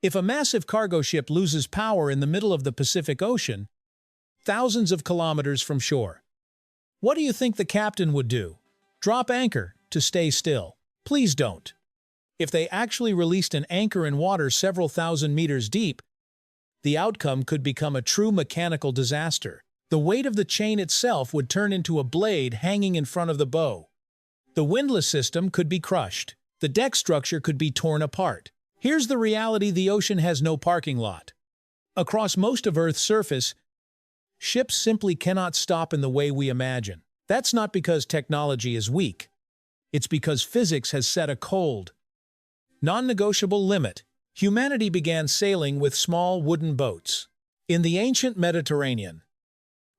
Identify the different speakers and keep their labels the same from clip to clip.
Speaker 1: If a massive cargo ship loses power in the middle of the Pacific Ocean, thousands of kilometers from shore, what do you think the captain would do? Drop anchor to stay still. Please don't. If they actually released an anchor in water several thousand meters deep, the outcome could become a true mechanical disaster. The weight of the chain itself would turn into a blade hanging in front of the bow. The windlass system could be crushed. The deck structure could be torn apart. Here's the reality: the ocean has no parking lot. Across most of Earth's surface, ships simply cannot stop in the way we imagine. That's not because technology is weak. It's because physics has set a cold, non-negotiable limit. Humanity began sailing with small wooden boats. In the ancient Mediterranean,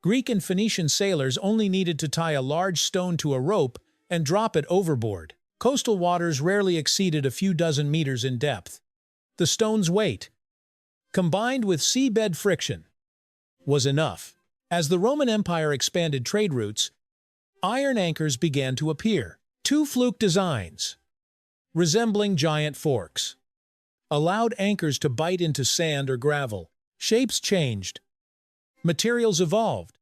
Speaker 1: Greek and Phoenician sailors only needed to tie a large stone to a rope and drop it overboard. Coastal waters rarely exceeded a few dozen meters in depth. The stone's weight, combined with seabed friction, was enough. As the Roman Empire expanded trade routes, iron anchors began to appear. Two fluke designs, resembling giant forks, allowed anchors to bite into sand or gravel. Shapes changed. Materials evolved.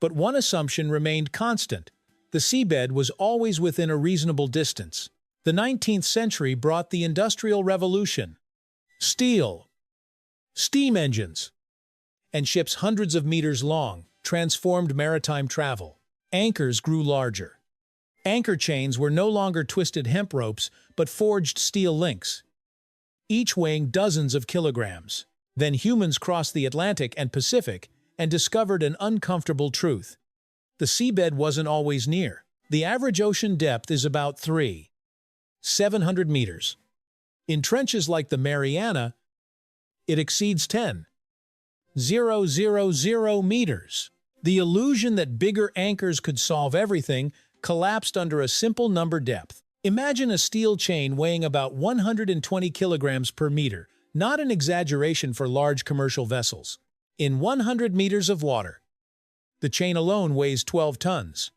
Speaker 1: But one assumption remained constant: the seabed was always within a reasonable distance. The 19th century brought the Industrial Revolution. Steel, steam engines, and ships hundreds of meters long transformed maritime travel. Anchors grew larger. Anchor chains were no longer twisted hemp ropes, but forged steel links, each weighing dozens of kilograms. Then humans crossed the Atlantic and Pacific and discovered an uncomfortable truth: the seabed wasn't always near. The average ocean depth is about 700 meters. In trenches like the Mariana, it exceeds 10,000 meters. The illusion that bigger anchors could solve everything collapsed under a simple number: depth. Imagine a steel chain weighing about 120 kilograms per meter, not an exaggeration for large commercial vessels. In 100 meters of water, the chain alone weighs 12 tons.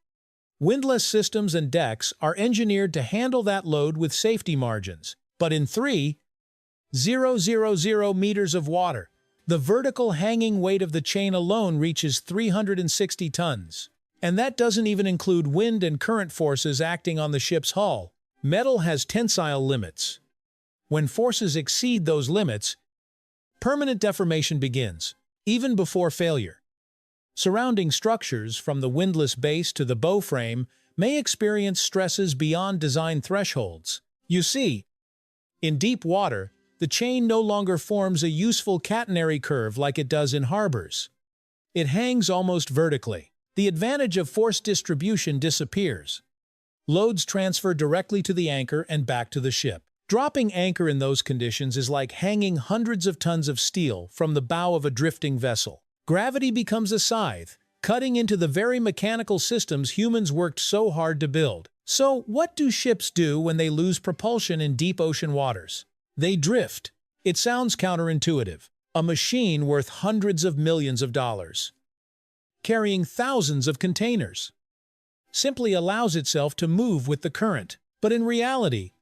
Speaker 1: Windlass systems and decks are engineered to handle that load with safety margins. But in 3,000 meters of water, the vertical hanging weight of the chain alone reaches 360 tons. And that doesn't even include wind and current forces acting on the ship's hull. Metal has tensile limits. When forces exceed those limits, permanent deformation begins, even before failure. Surrounding structures, from the windlass base to the bow frame, may experience stresses beyond design thresholds. You see, in deep water, the chain no longer forms a useful catenary curve like it does in harbors. It hangs almost vertically. The advantage of force distribution disappears. Loads transfer directly to the anchor and back to the ship. Dropping anchor in those conditions is like hanging hundreds of tons of steel from the bow of a drifting vessel. Gravity becomes a scythe, cutting into the very mechanical systems humans worked so hard to build. So, what do ships do when they lose propulsion in deep ocean waters? They drift. It sounds counterintuitive. A machine worth hundreds of millions of dollars, carrying thousands of containers, simply allows itself to move with the current. But in reality,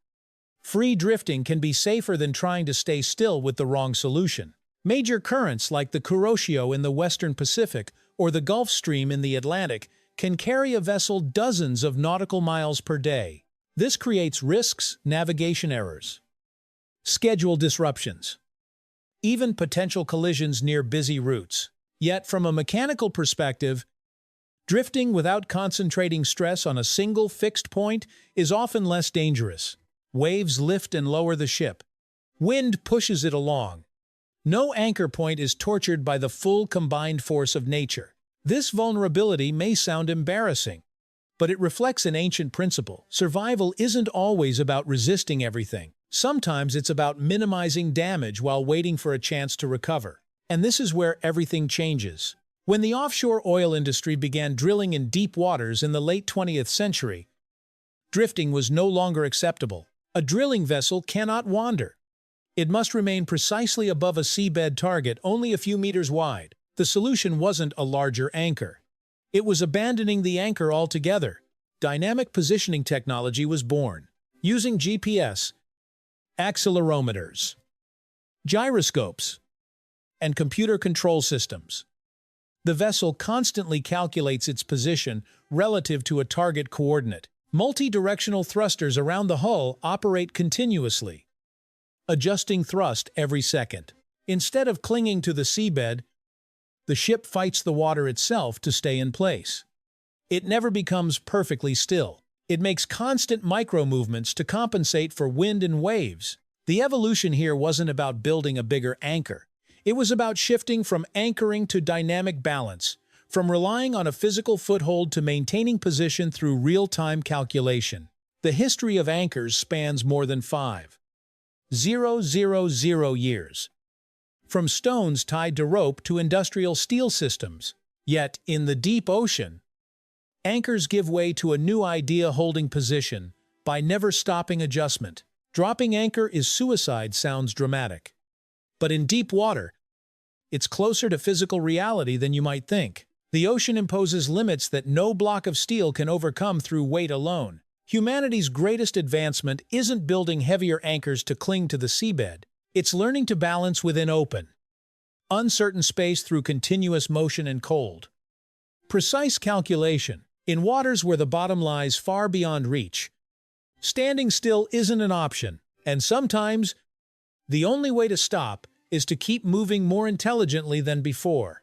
Speaker 1: free drifting can be safer than trying to stay still with the wrong solution. Major currents like the Kuroshio in the Western Pacific or the Gulf Stream in the Atlantic can carry a vessel dozens of nautical miles per day. This creates risks, navigation errors, schedule disruptions, even potential collisions near busy routes. Yet, from a mechanical perspective, drifting without concentrating stress on a single fixed point is often less dangerous. Waves lift and lower the ship. Wind pushes it along. No anchor point is tortured by the full combined force of nature. This vulnerability may sound embarrassing, but it reflects an ancient principle. Survival isn't always about resisting everything. Sometimes it's about minimizing damage while waiting for a chance to recover. And this is where everything changes. When the offshore oil industry began drilling in deep waters in the late 20th century, drifting was no longer acceptable. A drilling vessel cannot wander. It must remain precisely above a seabed target only a few meters wide. The solution wasn't a larger anchor. It was abandoning the anchor altogether. Dynamic positioning technology was born. Using GPS, accelerometers, gyroscopes, and computer control systems. The vessel constantly calculates its position relative to a target coordinate. Multi-directional thrusters around the hull operate continuously, adjusting thrust every second. Instead of clinging to the seabed, the ship fights the water itself to stay in place. It never becomes perfectly still. It makes constant micro-movements to compensate for wind and waves. The evolution here wasn't about building a bigger anchor. It was about shifting from anchoring to dynamic balance, from relying on a physical foothold to maintaining position through real-time calculation. The history of anchors spans more than 5,000 years. From stones tied to rope to industrial steel systems. Yet, in the deep ocean, anchors give way to a new idea: holding position by never stopping adjustment. Dropping anchor is suicide sounds dramatic. But in deep water, it's closer to physical reality than you might think. The ocean imposes limits that no block of steel can overcome through weight alone. Humanity's greatest advancement isn't building heavier anchors to cling to the seabed. It's learning to balance within open, uncertain space through continuous motion and cold, precise calculation. In waters where the bottom lies far beyond reach, standing still isn't an option, and sometimes the only way to stop is to keep moving more intelligently than before.